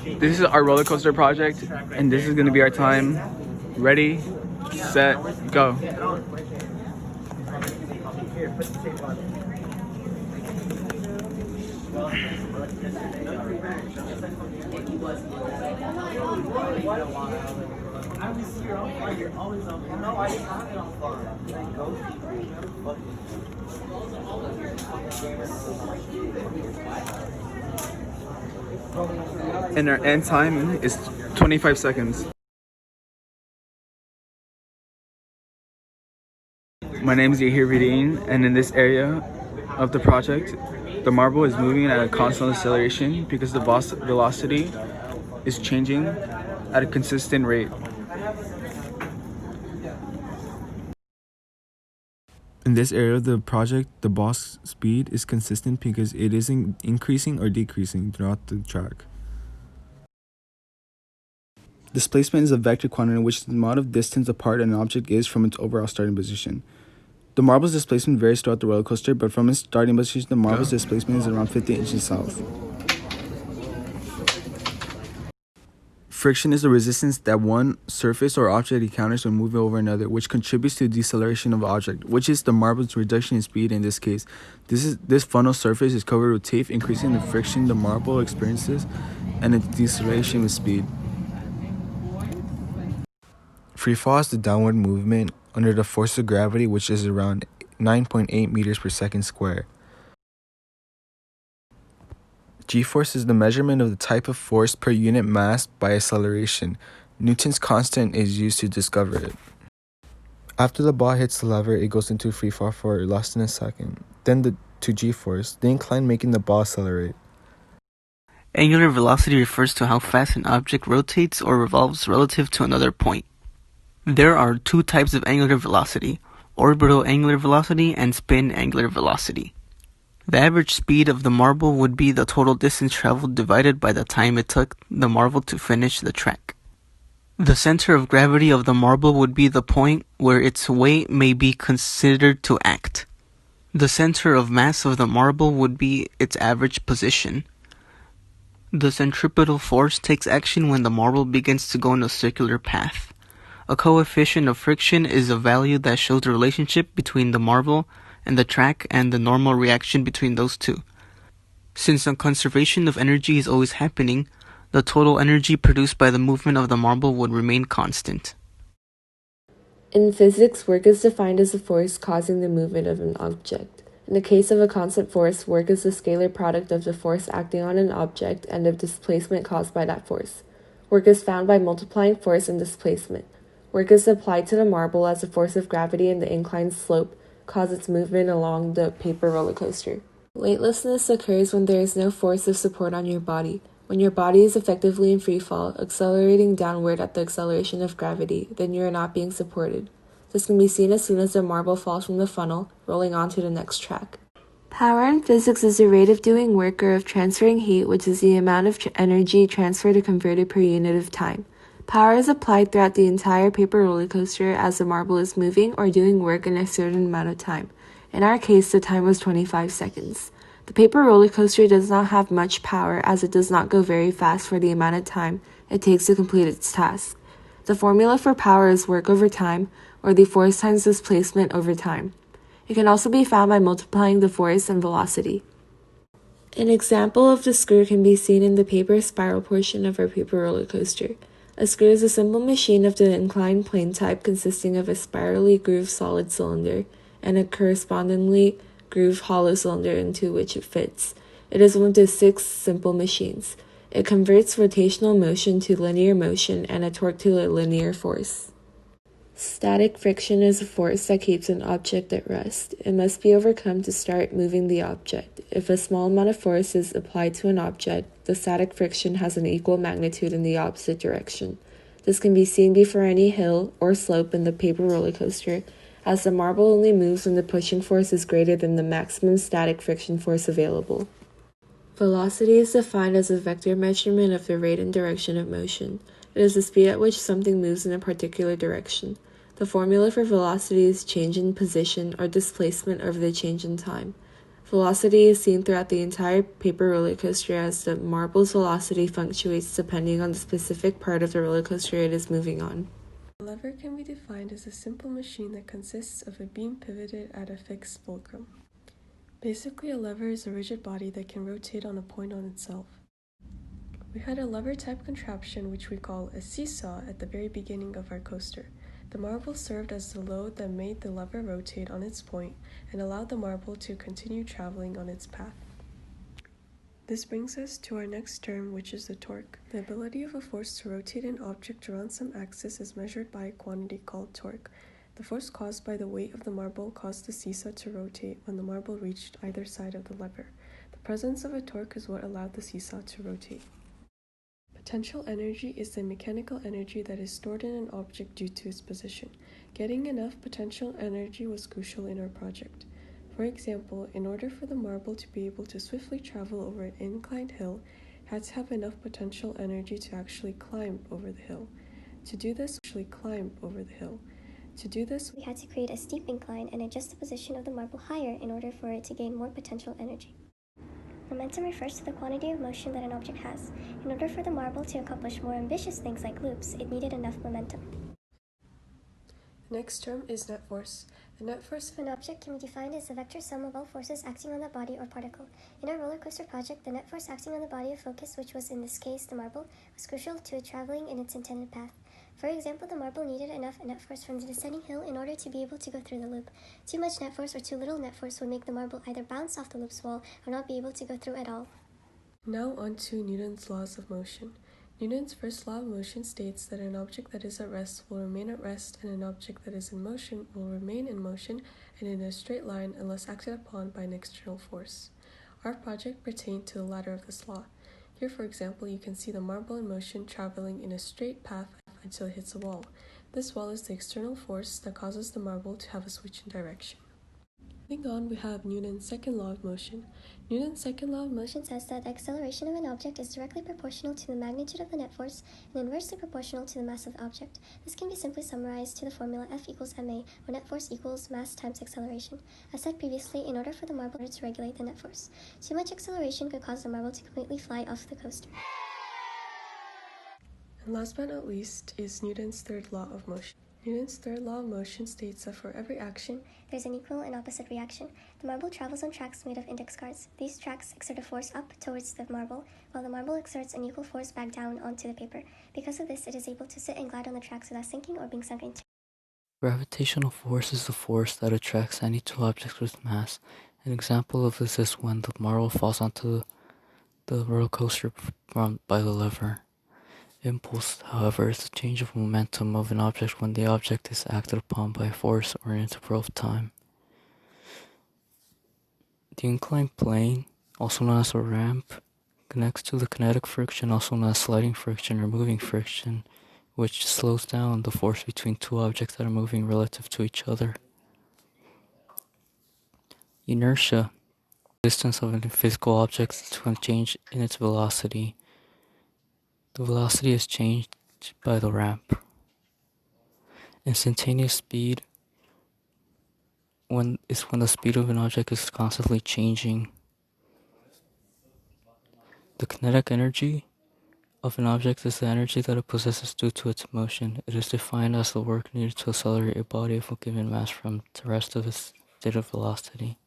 This is our roller coaster project, and this is gonna be our time. Ready, set, go. And our end time is 25 seconds. My name is Yahir Vidin, and in this area of the project, the marble is moving at a constant acceleration because the velocity is changing at a consistent rate. In this area of the project, the boss speed is consistent because it isn't increasing or decreasing throughout the track. Displacement is a vector quantity in which the amount of distance apart an object is from its overall starting position. The marble's displacement varies throughout the roller coaster, but from its starting position, the marble's displacement is around 50 inches south. Friction is the resistance that one surface or object encounters when moving over another, which contributes to the deceleration of the object, which is the marble's reduction in speed in this case. This funnel surface is covered with tape, increasing the friction the marble experiences and its deceleration with speed. Free fall is the downward movement under the force of gravity, which is around 9.8 meters per second square. G-force is the measurement of the type of force per unit mass by acceleration. Newton's constant is used to discover it. After the ball hits the lever, it goes into free fall for less than a second. Then to G-force, the incline making the ball accelerate. Angular velocity refers to how fast an object rotates or revolves relative to another point. There are two types of angular velocity: orbital angular velocity and spin angular velocity. The average speed of the marble would be the total distance traveled divided by the time it took the marble to finish the track. The center of gravity of the marble would be the point where its weight may be considered to act. The center of mass of the marble would be its average position. The centripetal force takes action when the marble begins to go in a circular path. A coefficient of friction is a value that shows the relationship between the marble and the track and the normal reaction between those two. Since the conservation of energy is always happening, the total energy produced by the movement of the marble would remain constant. In physics, work is defined as a force causing the movement of an object. In the case of a constant force, work is the scalar product of the force acting on an object and of displacement caused by that force. Work is found by multiplying force and displacement. Work is applied to the marble as the force of gravity and the inclined slope cause its movement along the paper roller coaster. Weightlessness occurs when there is no force of support on your body. When your body is effectively in free fall, accelerating downward at the acceleration of gravity, then you are not being supported. This can be seen as soon as the marble falls from the funnel, rolling on to the next track. Power in physics is the rate of doing work or of transferring heat, which is the amount of energy transferred or converted per unit of time. Power is applied throughout the entire paper roller coaster as the marble is moving or doing work in a certain amount of time. In our case, the time was 25 seconds. The paper roller coaster does not have much power as it does not go very fast for the amount of time it takes to complete its task. The formula for power is work over time, or the force times displacement over time. It can also be found by multiplying the force and velocity. An example of the screw can be seen in the paper spiral portion of our paper roller coaster. A screw is a simple machine of the inclined plane type consisting of a spirally grooved solid cylinder and a correspondingly grooved hollow cylinder into which it fits. It is one of the 6 simple machines. It converts rotational motion to linear motion and a torque to a linear force. Static friction is a force that keeps an object at rest. It must be overcome to start moving the object. If a small amount of force is applied to an object, the static friction has an equal magnitude in the opposite direction. This can be seen before any hill or slope in the paper roller coaster, as the marble only moves when the pushing force is greater than the maximum static friction force available. Velocity is defined as a vector measurement of the rate and direction of motion. It is the speed at which something moves in a particular direction. The formula for velocity is change in position or displacement over the change in time. Velocity is seen throughout the entire paper roller coaster as the marble's velocity fluctuates depending on the specific part of the roller coaster it is moving on. A lever can be defined as a simple machine that consists of a beam pivoted at a fixed fulcrum. Basically, a lever is a rigid body that can rotate on a point on itself. We had a lever-type contraption which we call a seesaw at the very beginning of our coaster. The marble served as the load that made the lever rotate on its point and allowed the marble to continue traveling on its path. This brings us to our next term, which is the torque. The ability of a force to rotate an object around some axis is measured by a quantity called torque. The force caused by the weight of the marble caused the seesaw to rotate when the marble reached either side of the lever. The presence of a torque is what allowed the seesaw to rotate. Potential energy is the mechanical energy that is stored in an object due to its position. Getting enough potential energy was crucial in our project. For example, in order for the marble to be able to swiftly travel over an inclined hill, it had to have enough potential energy to actually climb over the hill. To do this, we had to create a steep incline and adjust the position of the marble higher in order for it to gain more potential energy. Momentum refers to the quantity of motion that an object has. In order for the marble to accomplish more ambitious things like loops, it needed enough momentum. The next term is net force. The net force of an object can be defined as the vector sum of all forces acting on that body or particle. In our roller coaster project, the net force acting on the body of focus, which was in this case the marble, was crucial to it traveling in its intended path. For example, the marble needed enough net force from the descending hill in order to be able to go through the loop. Too much net force or too little net force would make the marble either bounce off the loop's wall or not be able to go through at all. Now on to Newton's laws of motion. Newton's first law of motion states that an object that is at rest will remain at rest, and an object that is in motion will remain in motion and in a straight line unless acted upon by an external force. Our project pertained to the latter of this law. Here, for example, you can see the marble in motion traveling in a straight path until it hits a wall. This wall is the external force that causes the marble to have a switch in direction. Moving on, we have Newton's second law of motion. Newton's second law of motion says that the acceleration of an object is directly proportional to the magnitude of the net force and inversely proportional to the mass of the object. This can be simply summarized to the formula F equals ma, where net force equals mass times acceleration. As said previously, in order for the marble to regulate the net force, too much acceleration could cause the marble to completely fly off the coaster. And last but not least is Newton's third law of motion. Newton's third law of motion states that for every action, there's an equal and opposite reaction. The marble travels on tracks made of index cards. These tracks exert a force up towards the marble, while the marble exerts an equal force back down onto the paper. Because of this, it is able to sit and glide on the tracks without sinking or being sunk into. Gravitational force is the force that attracts any two objects with mass. An example of this is when the marble falls onto the roller coaster by the lever. Impulse, however, is the change of momentum of an object when the object is acted upon by a force or an interval of time. The inclined plane, also known as a ramp, connects to the kinetic friction, also known as sliding friction or moving friction, which slows down the force between two objects that are moving relative to each other. Inertia, the distance of a physical object to a change in its velocity. The velocity is changed by the ramp. Instantaneous speed is when the speed of an object is constantly changing. The kinetic energy of an object is the energy that it possesses due to its motion. It is defined as the work needed to accelerate a body of a given mass from the rest of its state of velocity.